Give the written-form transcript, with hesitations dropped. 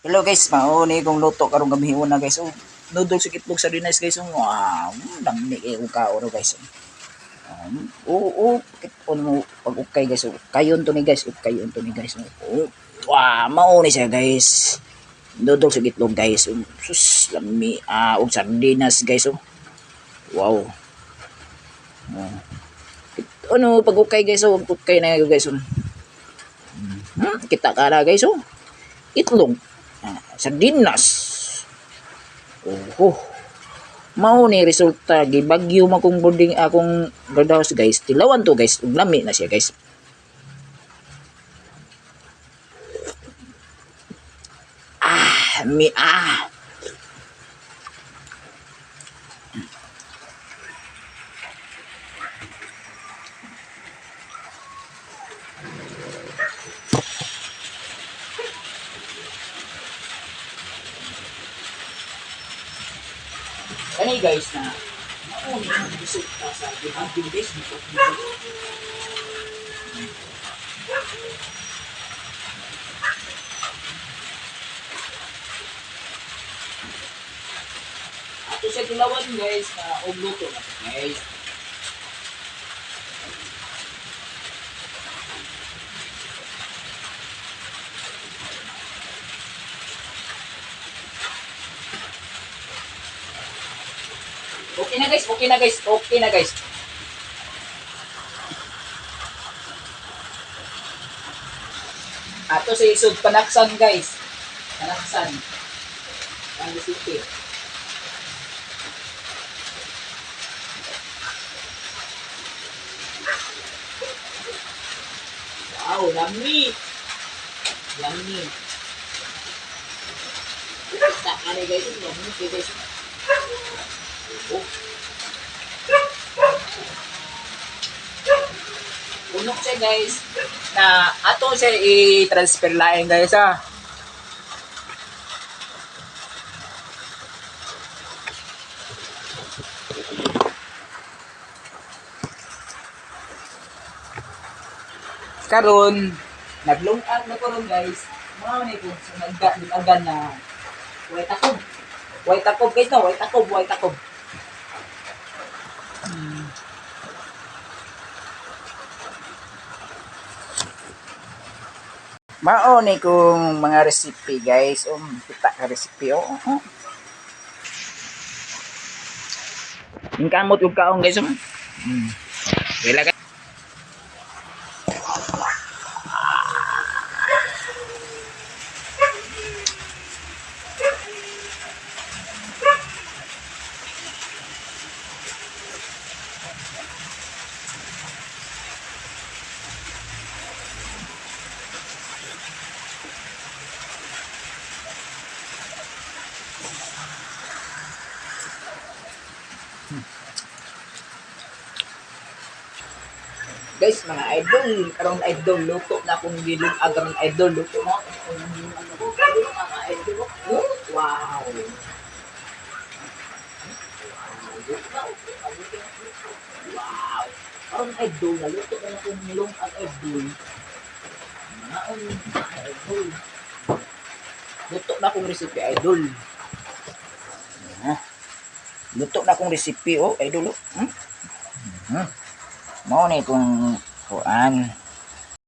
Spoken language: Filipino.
Hello guys, mauni kong luto karong gabi una guys. Oh, noodles sa itlog sardinas guys. Oh, wow, dami kay ug kaon guys. Kit mo pag ukay guys. Oh, kayon to ni guys, kayon to ni guys. Oh, wow, mauni siya guys. Noodles sa itlog guys. Oh, sus, lami og sardinas guys. Oh. Wow. Oh. Pag ukay guys, oh, ukay na guys. Oh. Kita ka na guys. Oh. Itlog. Sardinas. Oh, mao ni resulta gibagyo man kong boarding akong guardhouse guys. Tilawan to guys, ug lami na siya guys. Mi Kani guys na mao ni ang resulta sa gibagyo guys. Ato siya tilawan guys na og luto na guys. Okay na guys, okay na guys, okay na guys. Ato sa isod panaksan guys. Panaksan. Ang recipe. Wow, lami. Lami. Tak ada guys, lami guys. Oh. Unok siya guys na ato siya i-transfer lain guys ha. Karon naglungag na ko ron guys. Mao ni ko sa nagda na white takob. White takob guys no, white takob, white takob. Mao ni kung mga recipe guys. Kita ka recipe oh. Ingkamot ug kaong guys. Wala guys. Guys, mga idol, karon idol luto na akong gilog agang idol luto na mga idol. Wow. Wow. Karon idol na luto na akong gilog ang idol. Naon idol. Luto na akong recipe idol. Luto na akong recipe oh idol. Mao ni kung kuan